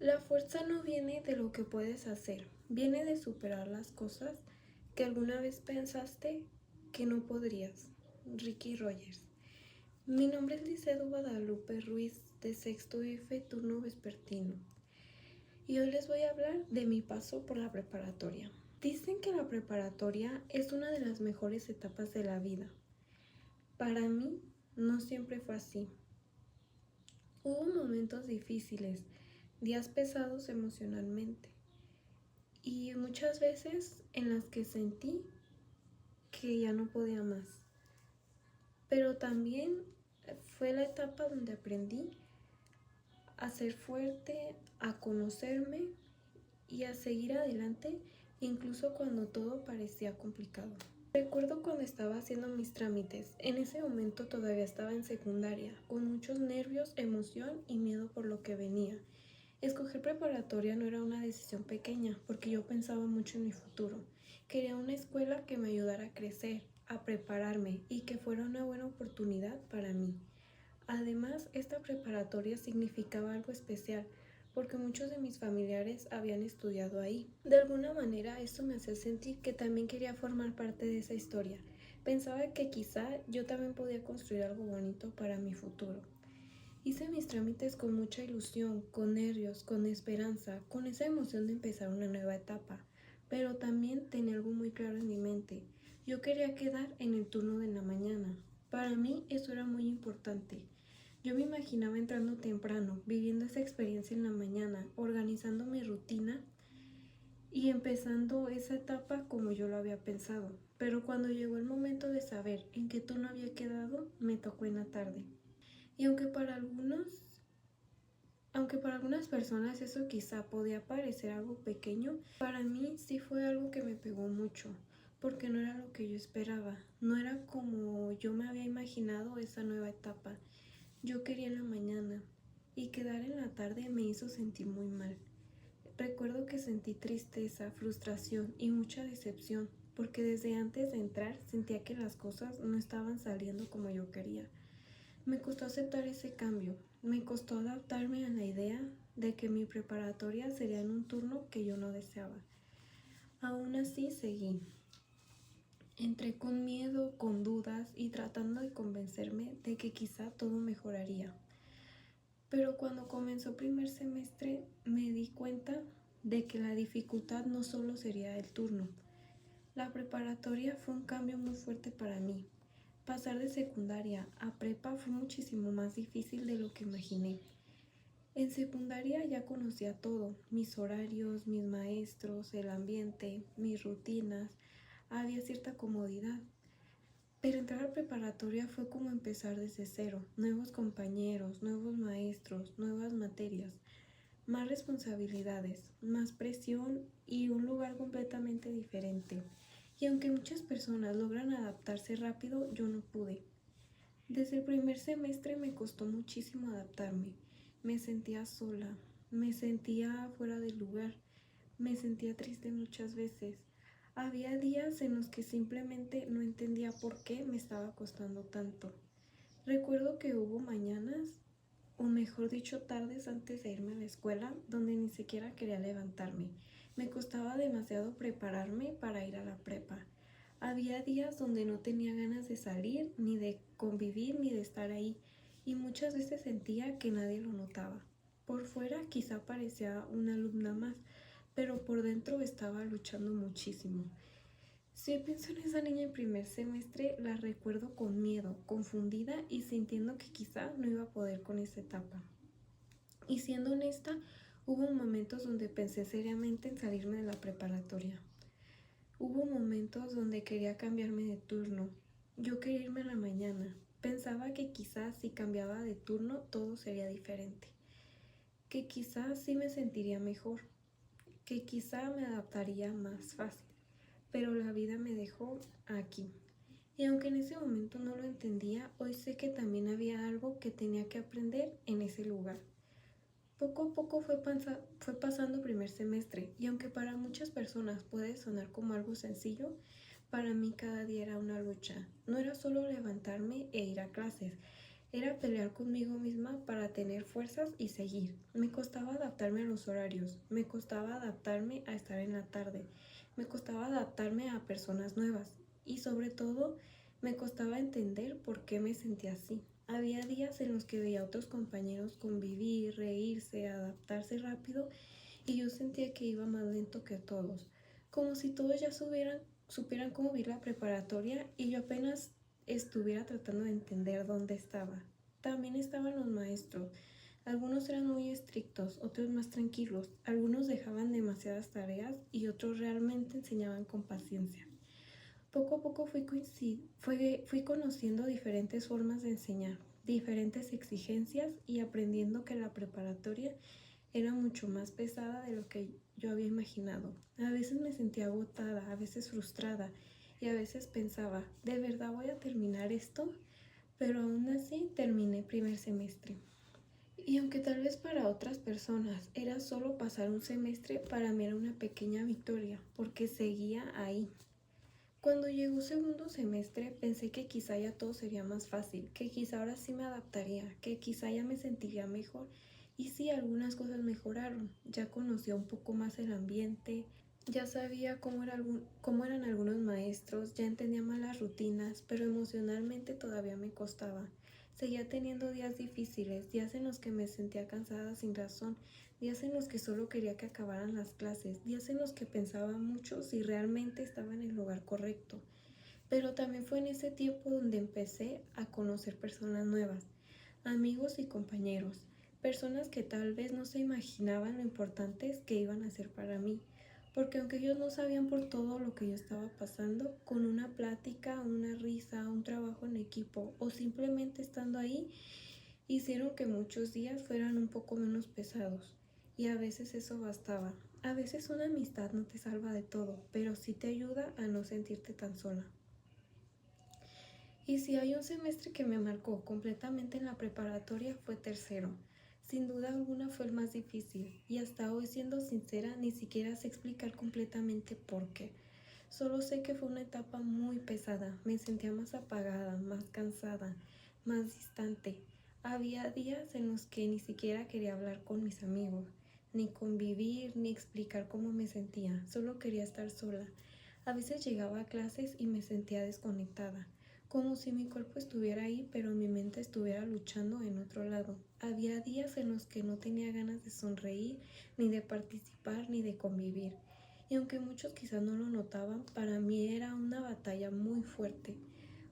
La fuerza no viene de lo que puedes hacer, viene de superar las cosas que alguna vez pensaste que no podrías. Ricky Rogers. Mi nombre es Licedo Guadalupe Ruiz, de sexto F, turno vespertino. Y hoy les voy a hablar de mi paso por la preparatoria. Dicen que la preparatoria es una de las mejores etapas de la vida. Para mí, no siempre fue así. Hubo momentos difíciles, días pesados emocionalmente y muchas veces en las que sentí que ya no podía más. Pero también fue la etapa donde aprendí a ser fuerte, a conocerme y a seguir adelante, incluso cuando todo parecía complicado. Recuerdo cuando estaba haciendo mis trámites. En ese momento todavía estaba en secundaria, con muchos nervios, emoción y miedo por lo que venía. Escoger preparatoria no era una decisión pequeña, porque yo pensaba mucho en mi futuro. Quería una escuela que me ayudara a crecer, a prepararme y que fuera una buena oportunidad para mí. Además, esta preparatoria significaba algo especial, porque muchos de mis familiares habían estudiado ahí. De alguna manera, esto me hacía sentir que también quería formar parte de esa historia. Pensaba que quizá yo también podía construir algo bonito para mi futuro. Hice mis trámites con mucha ilusión, con nervios, con esperanza, con esa emoción de empezar una nueva etapa, pero también tenía algo muy claro en mi mente. Yo quería quedar en el turno de la mañana. Para mí eso era muy importante. Yo me imaginaba entrando temprano, viviendo esa experiencia en la mañana, organizando mi rutina y empezando esa etapa como yo lo había pensado. Pero cuando llegó el momento de saber en qué turno había quedado, me tocó en la tarde. Y aunque para algunas personas eso quizá podía parecer algo pequeño, para mí sí fue algo que me pegó mucho, porque no era lo que yo esperaba, no era como yo me había imaginado esa nueva etapa. Yo quería en la mañana y quedar en la tarde me hizo sentir muy mal. Recuerdo que sentí tristeza, frustración y mucha decepción, porque desde antes de entrar sentía que las cosas no estaban saliendo como yo quería. Me costó aceptar ese cambio, me costó adaptarme a la idea de que mi preparatoria sería en un turno que yo no deseaba. Aún así seguí. Entré con miedo, con dudas y tratando de convencerme de que quizá todo mejoraría. Pero cuando comenzó primer semestre me di cuenta de que la dificultad no solo sería el turno. La preparatoria fue un cambio muy fuerte para mí. Pasar de secundaria a prepa fue muchísimo más difícil de lo que imaginé. En secundaria ya conocía todo, mis horarios, mis maestros, el ambiente, mis rutinas, había cierta comodidad. Pero entrar a preparatoria fue como empezar desde cero, nuevos compañeros, nuevos maestros, nuevas materias, más responsabilidades, más presión y un lugar completamente diferente. Y aunque muchas personas logran adaptarse rápido, yo no pude. Desde el primer semestre me costó muchísimo adaptarme. Me sentía sola, me sentía fuera del lugar, me sentía triste muchas veces. Había días en los que simplemente no entendía por qué me estaba costando tanto. Recuerdo que hubo mañanas, o mejor dicho tardes antes de irme a la escuela, donde ni siquiera quería levantarme. Me costaba demasiado prepararme para ir a la prepa. Había días donde no tenía ganas de salir, ni de convivir, ni de estar ahí, y muchas veces sentía que nadie lo notaba. Por fuera quizá parecía una alumna más, pero por dentro estaba luchando muchísimo. Si pienso en esa niña en primer semestre, la recuerdo con miedo, confundida y sintiendo que quizá no iba a poder con esa etapa. Y siendo honesta, hubo momentos donde pensé seriamente en salirme de la preparatoria. Hubo momentos donde quería cambiarme de turno. Yo quería irme a la mañana. Pensaba que quizás si cambiaba de turno todo sería diferente. Que quizás sí me sentiría mejor. Que quizá me adaptaría más fácil. Pero la vida me dejó aquí. Y aunque en ese momento no lo entendía, hoy sé que también había algo que tenía que aprender en ese lugar. Poco a poco fue pasando primer semestre y aunque para muchas personas puede sonar como algo sencillo, para mí cada día era una lucha. No era solo levantarme e ir a clases, Era pelear conmigo misma para tener fuerzas y seguir. Me costaba adaptarme a los horarios, me costaba adaptarme a estar en la tarde, me costaba adaptarme a personas nuevas y sobre todo me costaba entender por qué me sentía así. Había días en los que veía a otros compañeros convivir, reírse, adaptarse rápido y yo sentía que iba más lento que todos, como si todos ya supieran cómo vivir la preparatoria y yo apenas estuviera tratando de entender dónde estaba. También estaban los maestros. Algunos eran muy estrictos, otros más tranquilos, algunos dejaban demasiadas tareas y otros realmente enseñaban con paciencia. Poco a poco fui conociendo diferentes formas de enseñar, diferentes exigencias y aprendiendo que la preparatoria era mucho más pesada de lo que yo había imaginado. A veces me sentía agotada, a veces frustrada y a veces pensaba, ¿de verdad voy a terminar esto? Pero aún así terminé primer semestre. Y aunque tal vez para otras personas era solo pasar un semestre, para mí era una pequeña victoria, porque seguía ahí. Cuando llegó segundo semestre pensé que quizá ya todo sería más fácil, que quizá ahora sí me adaptaría, que quizá ya me sentiría mejor. Y sí, algunas cosas mejoraron. Ya conocía un poco más el ambiente, ya sabía cómo eran algunos maestros, ya entendía más las rutinas, pero emocionalmente todavía me costaba. Seguía teniendo días difíciles, días en los que me sentía cansada sin razón, días en los que solo quería que acabaran las clases, días en los que pensaba mucho si realmente estaba en el lugar correcto. Pero también fue en ese tiempo donde empecé a conocer personas nuevas, amigos y compañeros, personas que tal vez no se imaginaban lo importantes que iban a ser para mí, porque aunque ellos no sabían por todo lo que yo estaba pasando, con una plática, una risa, un trabajo en equipo o simplemente estando ahí, hicieron que muchos días fueran un poco menos pesados. Y a veces eso bastaba. A veces una amistad no te salva de todo, pero sí te ayuda a no sentirte tan sola. Y si hay un semestre que me marcó completamente en la preparatoria fue tercero. Sin duda alguna fue el más difícil y hasta hoy, siendo sincera, ni siquiera sé explicar completamente por qué. Solo sé que fue una etapa muy pesada, me sentía más apagada, más cansada, más distante. Había días en los que ni siquiera quería hablar con mis amigos, ni convivir, ni explicar cómo me sentía, solo quería estar sola. A veces llegaba a clases y me sentía desconectada, como si mi cuerpo estuviera ahí pero mi mente estuviera luchando en otro lado. Había días en los que no tenía ganas de sonreír, ni de participar, ni de convivir. Y aunque muchos quizás no lo notaban, para mí era una batalla muy fuerte.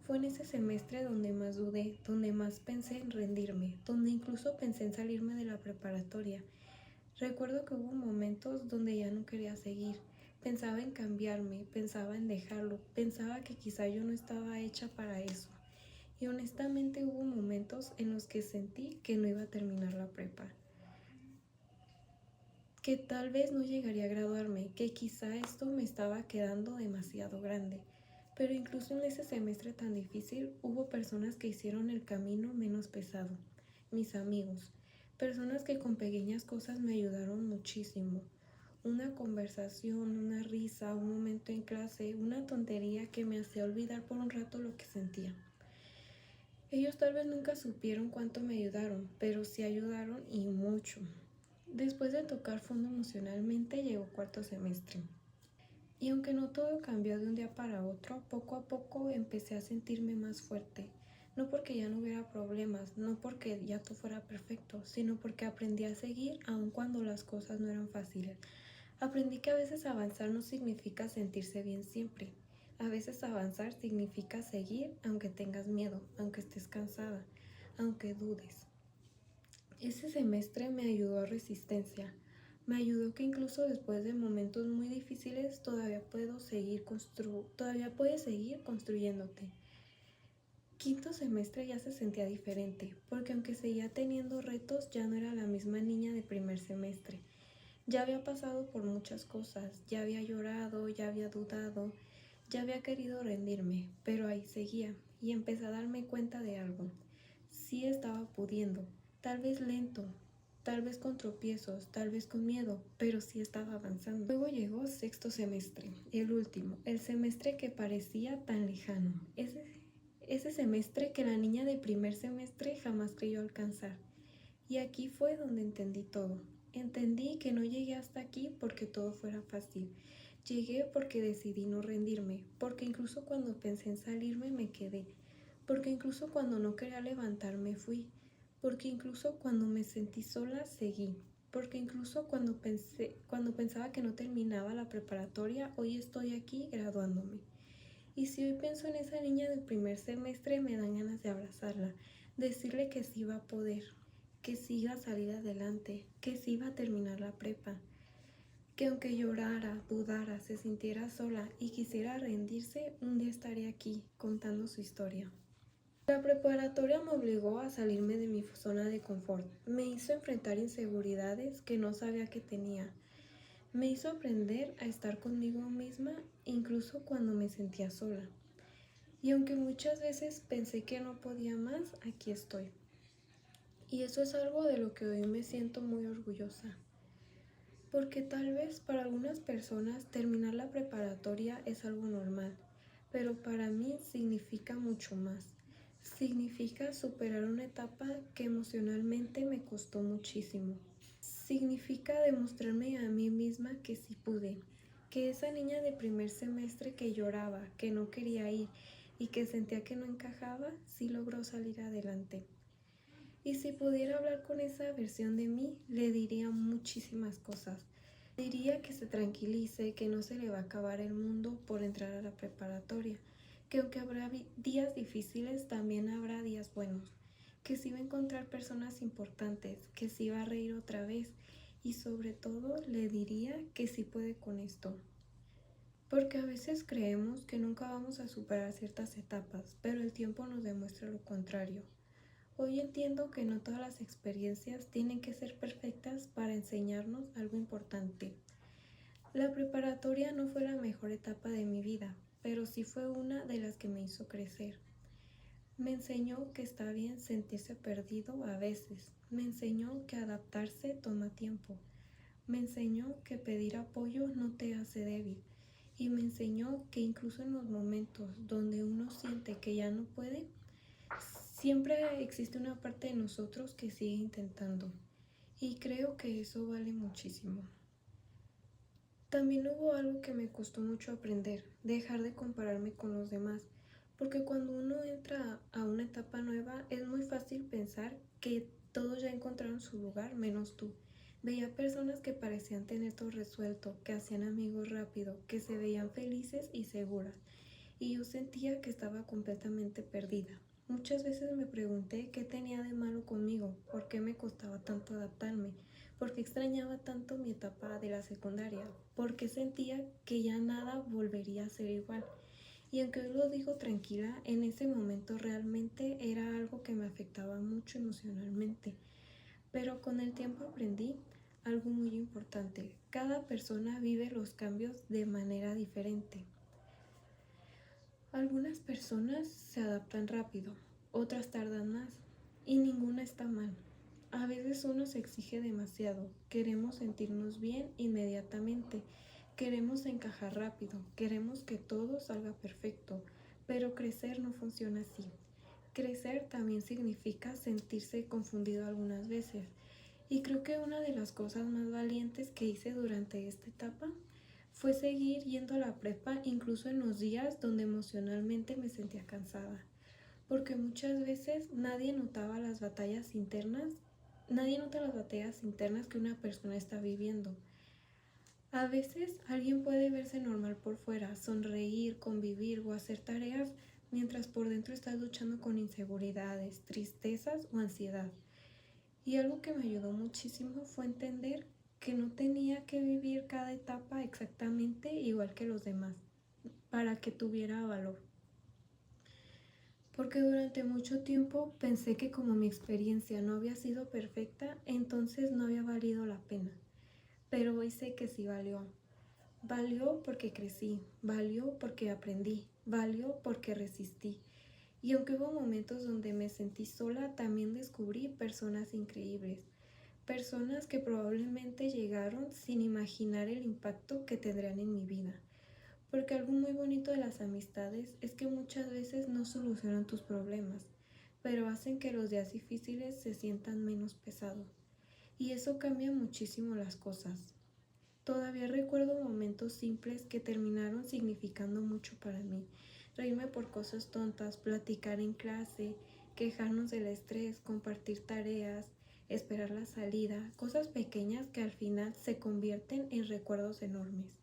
Fue en ese semestre donde más dudé, donde más pensé en rendirme, donde incluso pensé en salirme de la preparatoria. Recuerdo que hubo momentos donde ya no quería seguir. Pensaba en cambiarme, pensaba en dejarlo, pensaba que quizá yo no estaba hecha para eso. Y honestamente hubo momentos en los que sentí que no iba a terminar la prepa, que tal vez no llegaría a graduarme, que quizá esto me estaba quedando demasiado grande. Pero incluso en ese semestre tan difícil hubo personas que hicieron el camino menos pesado, mis amigos, personas que con pequeñas cosas me ayudaron muchísimo. Una conversación, una risa, un momento en clase, una tontería que me hacía olvidar por un rato lo que sentía. Ellos tal vez nunca supieron cuánto me ayudaron, pero sí ayudaron y mucho. Después de tocar fondo emocionalmente llegó cuarto semestre. Y aunque no todo cambió de un día para otro, poco a poco empecé a sentirme más fuerte. No porque ya no hubiera problemas, no porque ya todo fuera perfecto, sino porque aprendí a seguir aun cuando las cosas no eran fáciles. Aprendí que a veces avanzar no significa sentirse bien siempre. A veces avanzar significa seguir aunque tengas miedo, aunque estés cansada, aunque dudes. Ese semestre me ayudó a resistencia. Me ayudó que incluso después de momentos muy difíciles todavía puedes seguir construyéndote. Quinto semestre ya se sentía diferente, porque aunque seguía teniendo retos, ya no era la misma niña de primer semestre. Ya había pasado por muchas cosas, ya había llorado, ya había dudado, ya había querido rendirme, pero ahí seguía y empecé a darme cuenta de algo. Sí estaba pudiendo, tal vez lento, tal vez con tropiezos, tal vez con miedo, pero sí estaba avanzando. Luego llegó sexto semestre, el último, el semestre que parecía tan lejano. ese semestre que la niña de primer semestre jamás creyó alcanzar. Y aquí fue donde entendí todo. Entendí que no llegué hasta aquí porque todo fuera fácil. Llegué porque decidí no rendirme, porque incluso cuando pensé en salirme me quedé, porque incluso cuando no quería levantarme fui, porque incluso cuando me sentí sola seguí, porque incluso cuando pensaba que no terminaba la preparatoria, hoy estoy aquí graduándome. Y si hoy pienso en esa niña del primer semestre, me dan ganas de abrazarla, decirle que sí va a poder, que sí iba a salir adelante, que sí iba a terminar la prepa, que aunque llorara, dudara, se sintiera sola y quisiera rendirse, un día estaría aquí contando su historia. La preparatoria me obligó a salirme de mi zona de confort, me hizo enfrentar inseguridades que no sabía que tenía, me hizo aprender a estar conmigo misma incluso cuando me sentía sola. Y aunque muchas veces pensé que no podía más, aquí estoy. Y eso es algo de lo que hoy me siento muy orgullosa. Porque tal vez para algunas personas terminar la preparatoria es algo normal, pero para mí significa mucho más. Significa superar una etapa que emocionalmente me costó muchísimo. Significa demostrarme a mí misma que sí pude, que esa niña de primer semestre que lloraba, que no quería ir y que sentía que no encajaba, sí logró salir adelante. Y si pudiera hablar con esa versión de mí, le diría muchísimas cosas. Diría que se tranquilice, que no se le va a acabar el mundo por entrar a la preparatoria, que aunque habrá días difíciles, también habrá días buenos, que sí va a encontrar personas importantes, que sí va a reír otra vez y sobre todo le diría que sí puede con esto. Porque a veces creemos que nunca vamos a superar ciertas etapas, pero el tiempo nos demuestra lo contrario. Hoy entiendo que no todas las experiencias tienen que ser perfectas para enseñarnos algo importante. La preparatoria no fue la mejor etapa de mi vida, pero sí fue una de las que me hizo crecer. Me enseñó que está bien sentirse perdido a veces. Me enseñó que adaptarse toma tiempo. Me enseñó que pedir apoyo no te hace débil. Y me enseñó que incluso en los momentos donde uno siente que ya no puede, siempre existe una parte de nosotros que sigue intentando. Y creo que eso vale muchísimo. También hubo algo que me costó mucho aprender, dejar de compararme con los demás, porque cuando uno entra a una etapa nueva es muy fácil pensar que todos ya encontraron su lugar menos tú. Veía personas que parecían tener todo resuelto, que hacían amigos rápido, que se veían felices y seguras, y yo sentía que estaba completamente perdida. Muchas veces me pregunté qué tenía de malo conmigo, por qué me costaba tanto adaptarme, por qué extrañaba tanto mi etapa de la secundaria, por qué sentía que ya nada volvería a ser igual. Y aunque hoy lo digo tranquila, en ese momento realmente era algo que me afectaba mucho emocionalmente. Pero con el tiempo aprendí algo muy importante. Cada persona vive los cambios de manera diferente. Algunas personas se adaptan rápido, otras tardan más, y ninguna está mal. A veces uno se exige demasiado, queremos sentirnos bien inmediatamente, queremos encajar rápido, queremos que todo salga perfecto, pero crecer no funciona así. Crecer también significa sentirse confundido algunas veces, y creo que una de las cosas más valientes que hice durante esta etapa fue seguir yendo a la prepa incluso en los días donde emocionalmente me sentía cansada, porque muchas veces nadie nota las batallas internas que una persona está viviendo. A veces alguien puede verse normal por fuera, sonreír, convivir o hacer tareas, mientras por dentro estás luchando con inseguridades, tristezas o ansiedad. Y algo que me ayudó muchísimo fue entender que no tenía que vivir cada etapa exactamente igual que los demás para que tuviera valor. Porque durante mucho tiempo pensé que como mi experiencia no había sido perfecta, entonces no había valido la pena. Pero hoy sé que sí valió. Valió porque crecí, valió porque aprendí, valió porque resistí. Y aunque hubo momentos donde me sentí sola, también descubrí personas increíbles. Personas que probablemente llegaron sin imaginar el impacto que tendrían en mi vida. porque algo muy bonito de las amistades es que muchas veces no solucionan tus problemas, pero hacen que los días difíciles se sientan menos pesados. Y eso cambia muchísimo las cosas. Todavía recuerdo momentos simples que terminaron significando mucho para mí. Reírme por cosas tontas, platicar en clase, quejarnos del estrés, compartir tareas, esperar la salida, cosas pequeñas que al final se convierten en recuerdos enormes.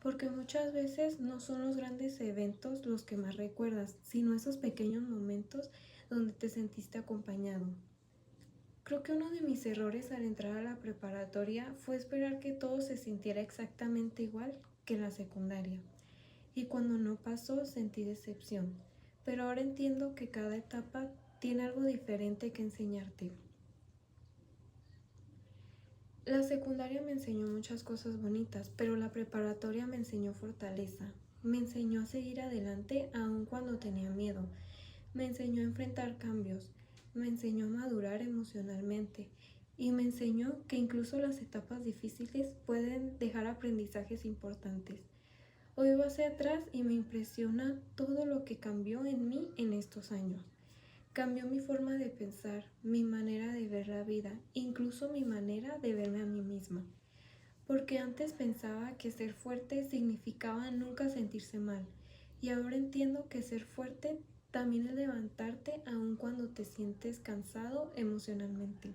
Porque muchas veces no son los grandes eventos los que más recuerdas, sino esos pequeños momentos donde te sentiste acompañado. Creo que uno de mis errores al entrar a la preparatoria fue esperar que todo se sintiera exactamente igual que en la secundaria. Y cuando no pasó sentí decepción. Pero ahora entiendo que cada etapa tiene algo diferente que enseñarte. La secundaria me enseñó muchas cosas bonitas, pero la preparatoria me enseñó fortaleza. Me enseñó a seguir adelante aun cuando tenía miedo. Me enseñó a enfrentar cambios. Me enseñó a madurar emocionalmente. Y me enseñó que incluso las etapas difíciles pueden dejar aprendizajes importantes. Hoy voy hacia atrás y me impresiona todo lo que cambió en mí en estos años. Cambió mi forma de pensar, mi manera de ver la vida, incluso mi manera de verme a mí misma. Porque antes pensaba que ser fuerte significaba nunca sentirse mal, y ahora entiendo que ser fuerte también es levantarte aun cuando te sientes cansado emocionalmente.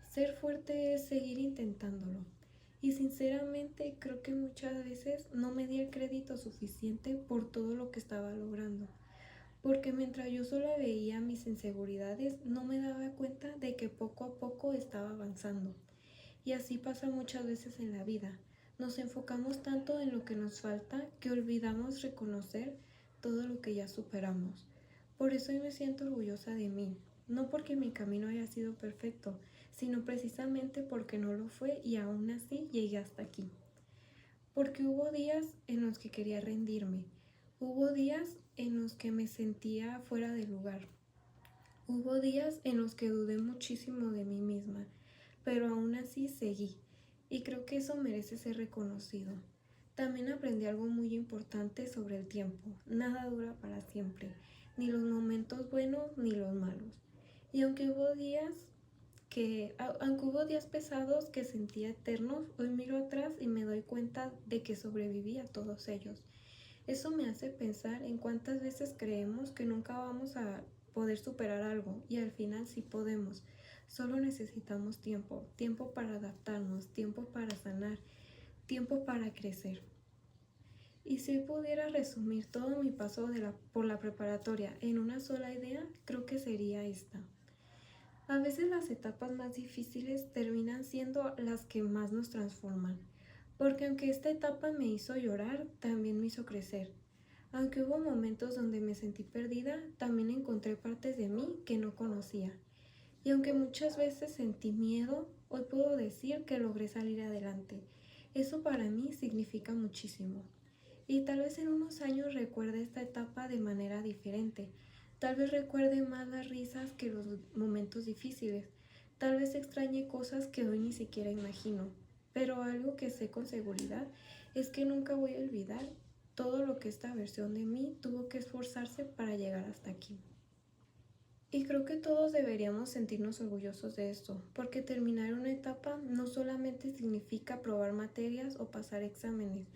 Ser fuerte es seguir intentándolo. Y sinceramente creo que muchas veces no me di el crédito suficiente por todo lo que estaba logrando. Porque mientras yo solo veía mis inseguridades, no me daba cuenta de que poco a poco estaba avanzando. Y así pasa muchas veces en la vida. Nos enfocamos tanto en lo que nos falta que olvidamos reconocer todo lo que ya superamos. Por eso hoy me siento orgullosa de mí, no porque mi camino haya sido perfecto, sino precisamente porque no lo fue y aún así llegué hasta aquí. Porque hubo días en los que quería rendirme, hubo días en los que me sentía fuera de lugar, hubo días en los que dudé muchísimo de mí misma, pero aún así seguí, y creo que eso merece ser reconocido. También aprendí algo muy importante sobre el tiempo. Nada dura para siempre, ni los momentos buenos ni los malos. Y aunque hubo días pesados que sentía eternos, hoy miro atrás y me doy cuenta de que sobreviví a todos ellos. Eso me hace pensar en cuántas veces creemos que nunca vamos a poder superar algo y al final sí podemos. Solo necesitamos tiempo, tiempo para adaptarnos, tiempo para sanar, tiempo para crecer. Y si hoy pudiera resumir todo mi paso por la preparatoria en una sola idea, creo que sería esta. A veces las etapas más difíciles terminan siendo las que más nos transforman, porque aunque esta etapa me hizo llorar, también me hizo crecer. Aunque hubo momentos donde me sentí perdida, también encontré partes de mí que no conocía. Y aunque muchas veces sentí miedo, hoy puedo decir que logré salir adelante. Eso para mí significa muchísimo. Y tal vez en unos años recuerde esta etapa de manera diferente. Tal vez recuerde más las risas que los momentos difíciles. Tal vez extrañe cosas que hoy ni siquiera imagino. Pero algo que sé con seguridad es que nunca voy a olvidar todo lo que esta versión de mí tuvo que esforzarse para llegar hasta aquí. Y creo que todos deberíamos sentirnos orgullosos de esto, porque terminar una etapa no solamente significa aprobar materias o pasar exámenes,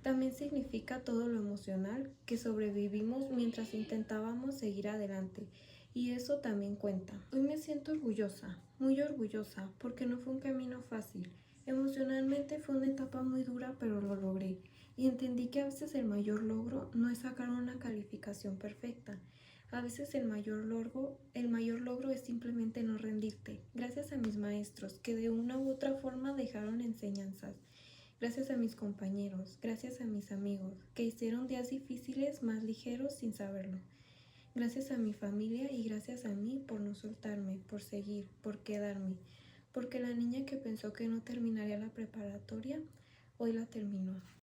también significa todo lo emocional que sobrevivimos mientras intentábamos seguir adelante, y eso también cuenta. Hoy me siento orgullosa, muy orgullosa, porque no fue un camino fácil. Emocionalmente fue una etapa muy dura, pero lo logré, y entendí que a veces el mayor logro no es sacar una calificación perfecta. A veces el mayor logro es simplemente no rendirte. Gracias a mis maestros, que de una u otra forma dejaron enseñanzas. Gracias a mis compañeros, gracias a mis amigos, que hicieron días difíciles más ligeros sin saberlo. Gracias a mi familia y gracias a mí por no soltarme, por seguir, por quedarme. Porque la niña que pensó que no terminaría la preparatoria, hoy la terminó.